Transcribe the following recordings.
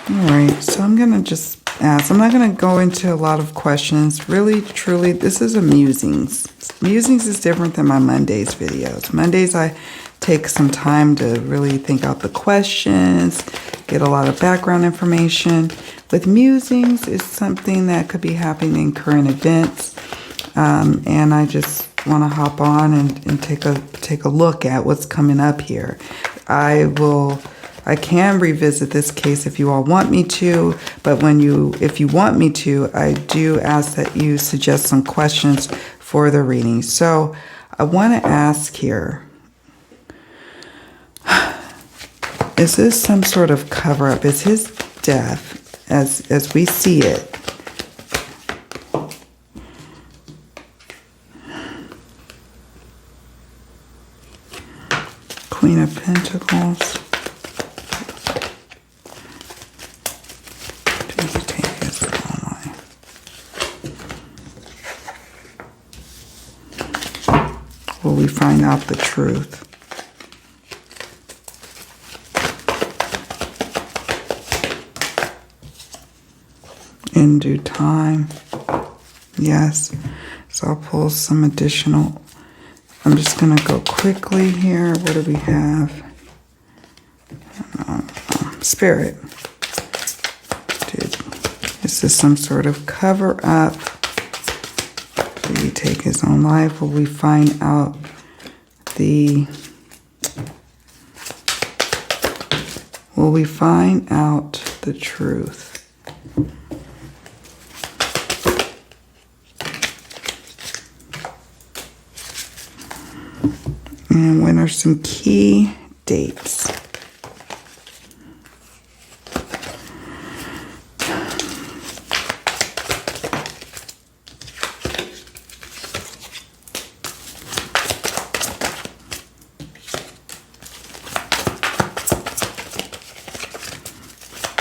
All right, so I'm going to just ask. I'm not going to go into a lot of questions. Really, truly, this is a musings. Musings is different than my Mondays videos. Mondays, I take some time to really think out the questions, get a lot of background information. With musings, it's something that could be happening in current events. And I just want to hop on and take a look at what's coming up here. I can revisit this case if you all want me to, but if you want me to, I do ask that you suggest some questions for the reading. So I want to ask here, is this some sort of cover-up? Is his death, as we see it, Queen of Pentacles, will we find out the truth? In due time. Yes. So I'll pull some additional. I'm just going to go quickly here. What do we have? Spirit. Is this some sort of cover up? Did he take his own life? Will we find out the truth? And when are some key dates?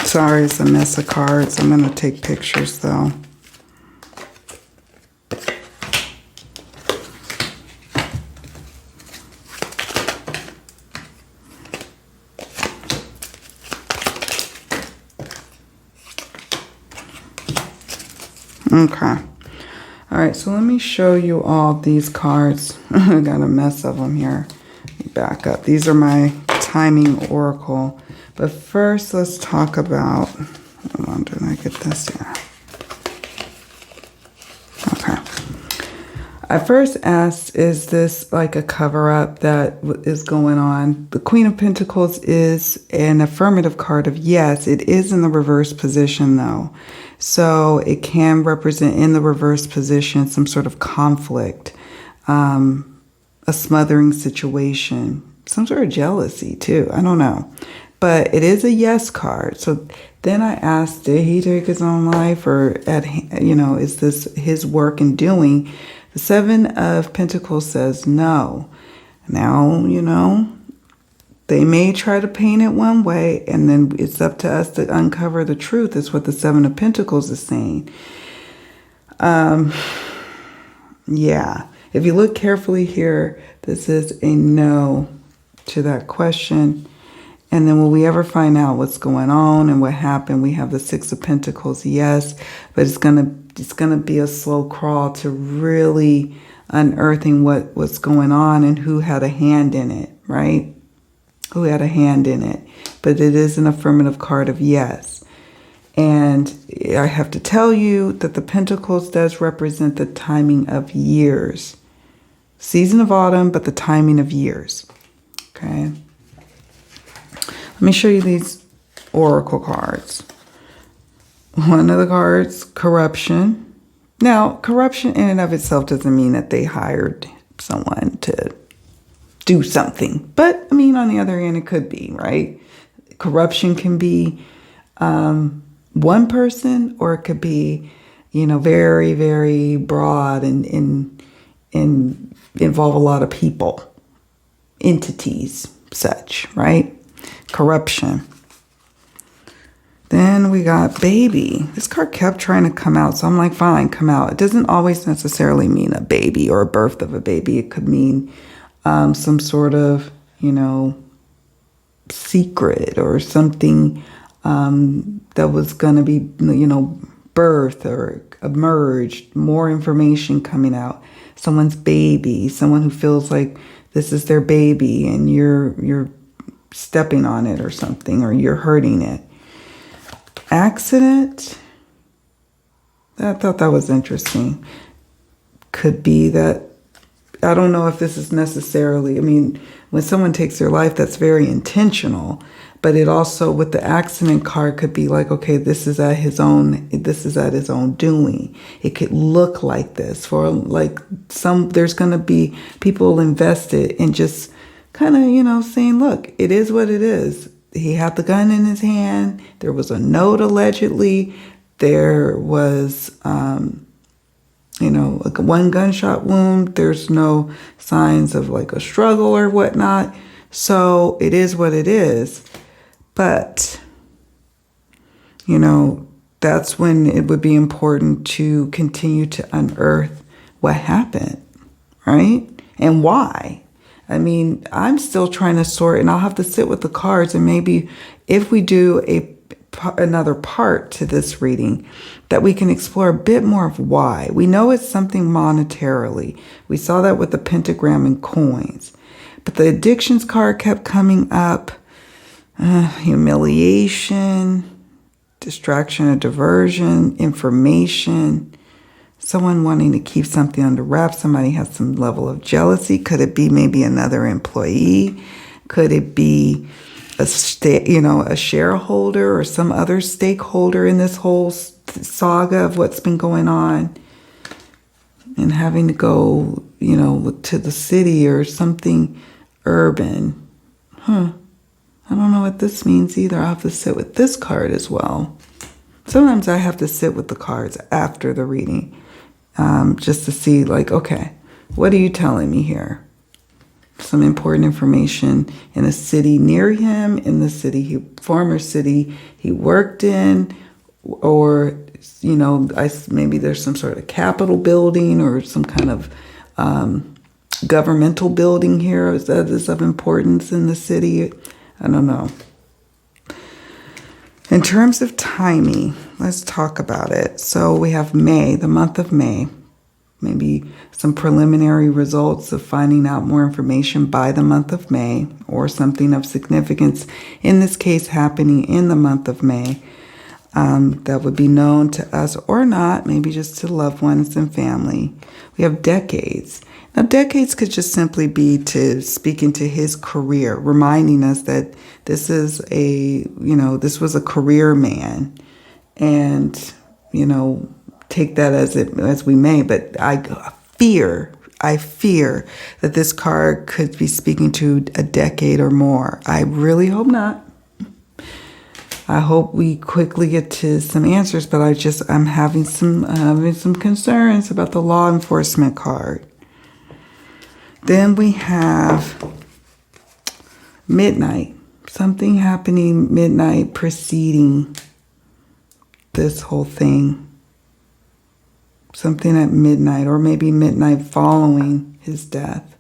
Sorry, it's a mess of cards. I'm going to take pictures though. Okay. All right, so let me show you all these cards. I got a mess of them here. Back up. These are my timing oracle. But first, let's talk about, hold on, did I get this? Yeah. Okay. I first asked, is this like a cover-up that is going on? The Queen of Pentacles is an affirmative card of yes. It is in the reverse position, though. So it can represent in the reverse position some sort of conflict, a smothering situation, some sort of jealousy, too. I don't know. But it is a yes card. So then I asked, did he take his own life, or is this his work and doing? The Seven of Pentacles says no. Now, they may try to paint it one way, and then it's up to us to uncover the truth, is what the Seven of Pentacles is saying. Yeah. If you look carefully here, this is a no to that question. And then will we ever find out what's going on and what happened? We have the Six of Pentacles, yes, but it's gonna be a slow crawl to really unearthing what's going on and who had a hand in it, right? Who had a hand in it. But it is an affirmative card of yes. And I have to tell you that the Pentacles does represent the timing of years. Season of autumn, but the timing of years. Okay. Let me show you these oracle cards. One of the cards, corruption. Now, corruption in and of itself doesn't mean that they hired someone to do something. But, I mean, on the other hand, it could be, right? Corruption can be one person, or it could be, very, very broad and involve a lot of people, entities, such, right? Corruption. Then we got baby. This card kept trying to come out, so I'm like, fine, come out. It doesn't always necessarily mean a baby or a birth of a baby. It could mean some sort of, secret or something that was going to be, birth or emerged, more information coming out. Someone's baby, someone who feels like this is their baby and you're stepping on it or something, or you're hurting it. Accident, I thought that was interesting. Could be that, I don't know if this is necessarily, when someone takes their life, that's very intentional. But it also, with the accident card, could be like, okay, this is at his own doing. It could look like this for like there's going to be people invested in just kind of, saying, look, it is what it is. He had the gun in his hand. There was a note allegedly. There was, like one gunshot wound. There's no signs of like a struggle or whatnot. So it is what it is. But, that's when it would be important to continue to unearth what happened, right? And why. I'm still trying to sort, and I'll have to sit with the cards, and maybe if we do another part to this reading, that we can explore a bit more of why. We know it's something monetarily. We saw that with the pentagram and coins. But the addictions card kept coming up. Humiliation, distraction or diversion, information, someone wanting to keep something under wraps. Somebody has some level of jealousy. Could it be maybe another employee? Could it be a shareholder or some other stakeholder in this whole saga of what's been going on, and having to go, to the city or something urban? I don't know what this means either. I'll have to sit with this card as well. Sometimes I have to sit with the cards after the reading, just to see, like, okay, what are you telling me here? Some important information in a city near him, in the former city he worked in, or, maybe there's some sort of Capitol building or some kind of governmental building here that is of importance in the city. I don't know. In terms of timing, let's talk about it. So we have May, the month of May. Maybe some preliminary results of finding out more information by the month of May, or something of significance, in this case happening in the month of May, that would be known to us or not, maybe just to loved ones and family. We have decades. Now, decades could just simply be to speaking to his career, reminding us that this is this was a career man, and, take that as we may. But I fear that this card could be speaking to a decade or more. I really hope not. I hope we quickly get to some answers, but I'm having some concerns about the law enforcement card. Then we have midnight. Something happening midnight preceding this whole thing. Something at midnight, or maybe midnight following his death.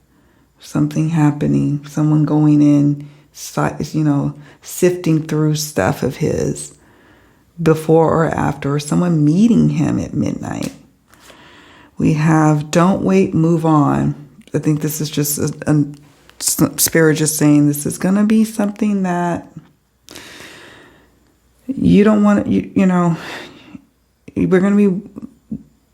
Something happening. Someone going in, sifting through stuff of his before or after, or someone meeting him at midnight. We have don't wait, move on. I think this is just a spirit just saying this is going to be something that you don't want to, we're going to be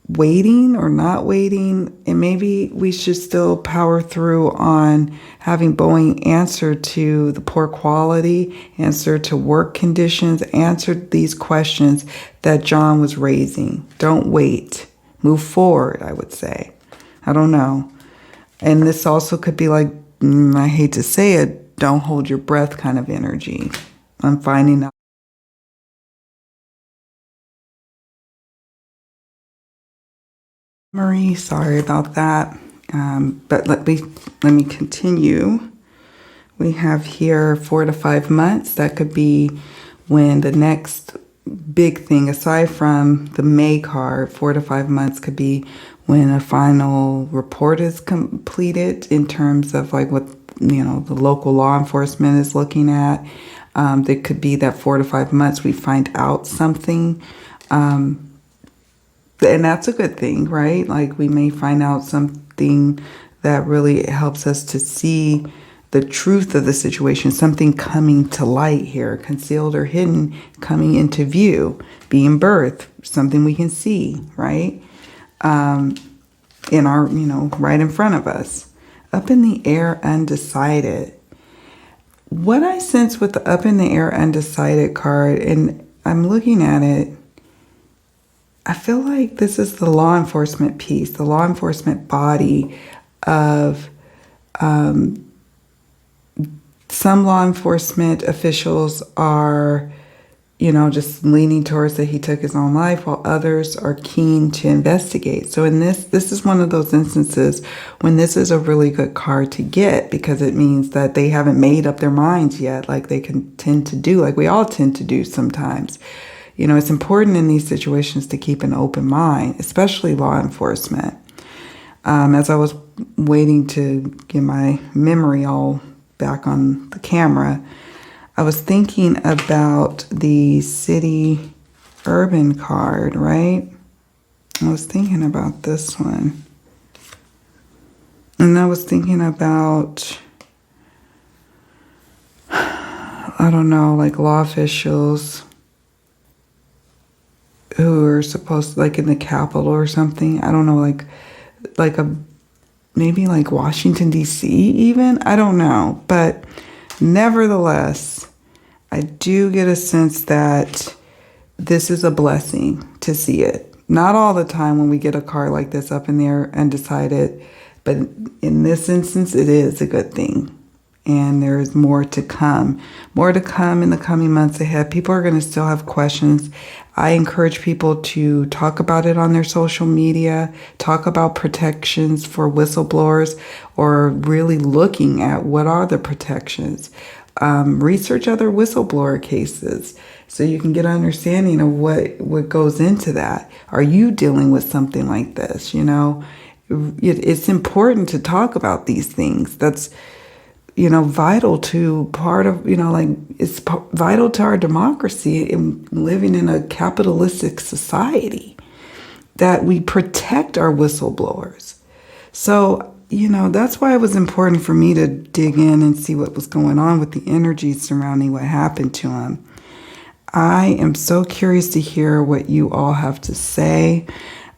waiting or not waiting, and maybe we should still power through on having Boeing answer to the poor quality, answer to work conditions, answer these questions that John was raising. Don't wait. Move forward, I would say. I don't know. And this also could be like, I hate to say it, don't hold your breath kind of energy. I'm finding out. Marie, sorry about that. But let me continue. We have here 4 to 5 months. That could be when the next big thing, aside from the May card, 4 to 5 months could be when a final report is completed in terms of like what the local law enforcement is looking at. There could be that 4 to 5 months we find out something. And that's a good thing, right? Like we may find out something that really helps us to see the truth of the situation, something coming to light here, concealed or hidden, coming into view, being birthed, something we can see, right? In our, right in front of us. Up in the air, undecided. What I sense with the up in the air, undecided card, and I'm looking at it, I feel like this is the law enforcement piece, the law enforcement body of some law enforcement officials are, just leaning towards that he took his own life, while others are keen to investigate. So in this is one of those instances when this is a really good card to get, because it means that they haven't made up their minds yet, like they can tend to do, like we all tend to do sometimes. It's important in these situations to keep an open mind, especially law enforcement. As I was waiting to get my memory all back on the camera, I was thinking about the city urban card, right? I was thinking about this one. And I was thinking about, I don't know, like law officials who are supposed to, like in the Capitol or something. I don't know, maybe like Washington, D.C. even? I don't know. But nevertheless, I do get a sense that this is a blessing to see it. Not all the time when we get a card like this up in the air, undecided, but in this instance, it is a good thing. And there is more to come. More to come in the coming months ahead. People are going to still have questions. I encourage people to talk about it on their social media, talk about protections for whistleblowers, or really looking at what are the protections. Research other whistleblower cases so you can get an understanding of what goes into that. Are you dealing with something like this? It's important to talk about these things. That's vital to part of, it's vital to our democracy in living in a capitalistic society, that we protect our whistleblowers. So, that's why it was important for me to dig in and see what was going on with the energy surrounding what happened to him. I am so curious to hear what you all have to say.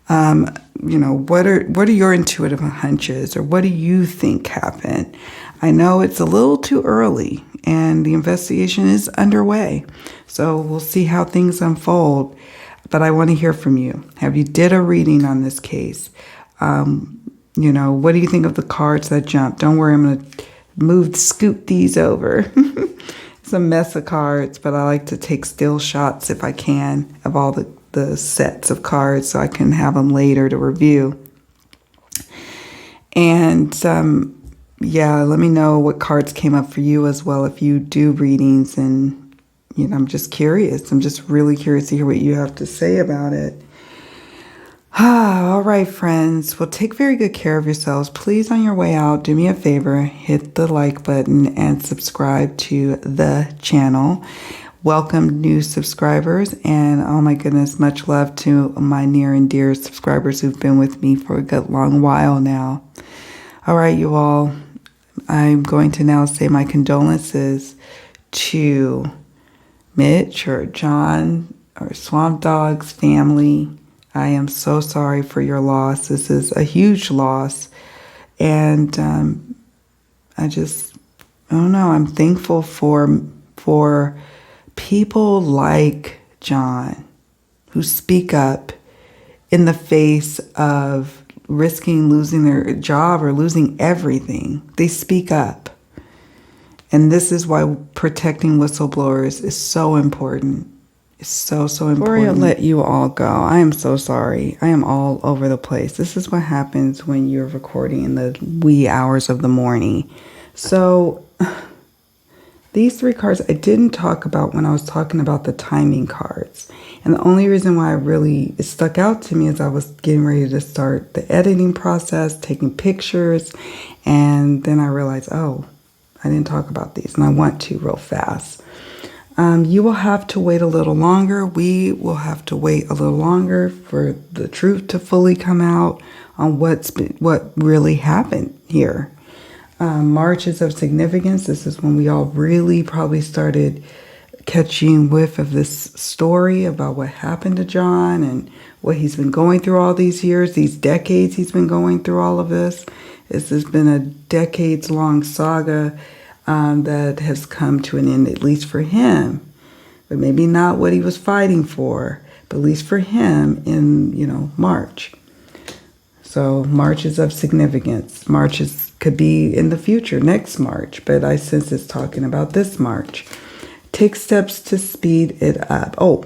What are your intuitive hunches, or what do you think happened? I know it's a little too early and the investigation is underway, so we'll see how things unfold. But I want to hear from you. Have you did a reading on this case? What do you think of the cards that jumped? Don't worry, I'm going to scoot these over. It's a mess of cards, but I like to take still shots if I can of all the sets of cards so I can have them later to review. And let me know what cards came up for you as well if you do readings. And I'm just curious. I'm just really curious to hear what you have to say about it. All right, friends. Well, take very good care of yourselves. Please, on your way out, do me a favor, hit the like button and subscribe to the channel. Welcome new subscribers, and oh my goodness, much love to my near and dear subscribers who've been with me for a good long while now. All right, you all, I'm going to now say my condolences to Mitch or John or Swamp Dog's family. I am so sorry for your loss. This is a huge loss. And I don't know, I'm thankful for people like John who speak up in the face of risking losing their job or losing everything. They speak up. And this is why protecting whistleblowers is so important. It's so important. Before I let you all go, I am so sorry. I am all over the place. This is what happens when you're recording in the wee hours of the morning. So these 3 cards I didn't talk about when I was talking about the timing cards. And the only reason why it stuck out to me is I was getting ready to start the editing process, taking pictures, and then I realized, oh, I didn't talk about these, and I want to real fast. You will have to wait a little longer. We will have to wait a little longer for the truth to fully come out on what really happened here. March is of significance. This is when we all really probably started catching whiff of this story about what happened to John and what he's been going through all these years, these decades he's been going through all of this. This has been a decades-long saga that has come to an end, at least for him. But maybe not what he was fighting for, but at least for him in, March. So March is of significance. March could be in the future, next March, but I sense it's talking about this March. Take steps to speed it up. Oh,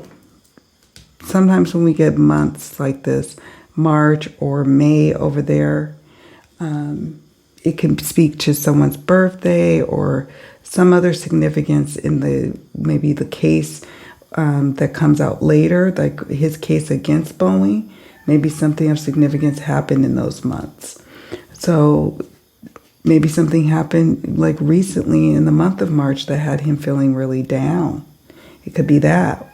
sometimes when we get months like this, March or May over there, it can speak to someone's birthday or some other significance in maybe the case that comes out later, like his case against Boeing. Maybe something of significance happened in those months. So maybe something happened like recently in the month of March that had him feeling really down. It could be that.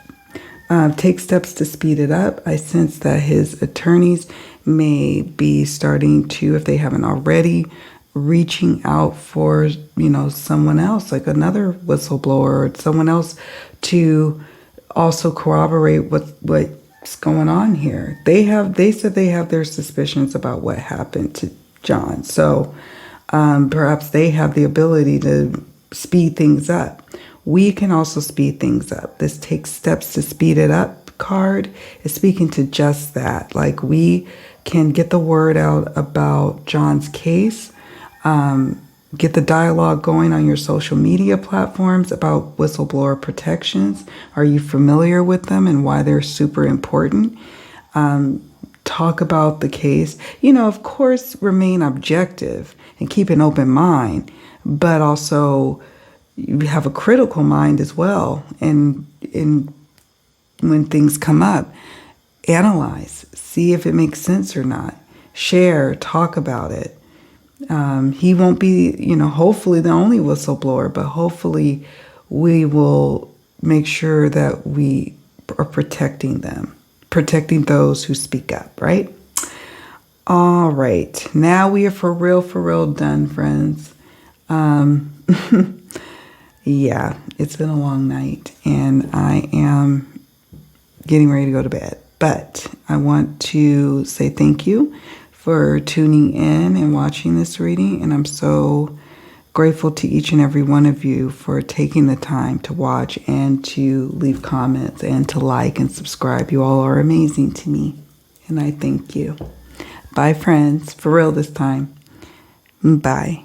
Take steps to speed it up. I sense that his attorneys may be starting to, if they haven't already, reaching out for, someone else, like another whistleblower or someone else to also corroborate what's going on here. They said they have their suspicions about what happened to John. So perhaps they have the ability to speed things up. We can also speed things up. This takes steps to speed it up card is speaking to just that. Like, we can get the word out about John's case, get the dialogue going on your social media platforms about whistleblower protections. Are you familiar with them and why they're super important? Talk about the case. Of course, remain objective and keep an open mind, but also you have a critical mind as well. And when things come up, analyze, see if it makes sense or not. Share, talk about it. He won't be, hopefully the only whistleblower, but hopefully we will make sure that we are protecting them, protecting those who speak up, right? All right. Now we are for real done, friends. Yeah, it's been a long night and I am getting ready to go to bed. But I want to say thank you for tuning in and watching this reading. And I'm so grateful to each and every one of you for taking the time to watch and to leave comments and to like and subscribe. You all are amazing to me. And I thank you. Bye, friends. For real this time. Bye.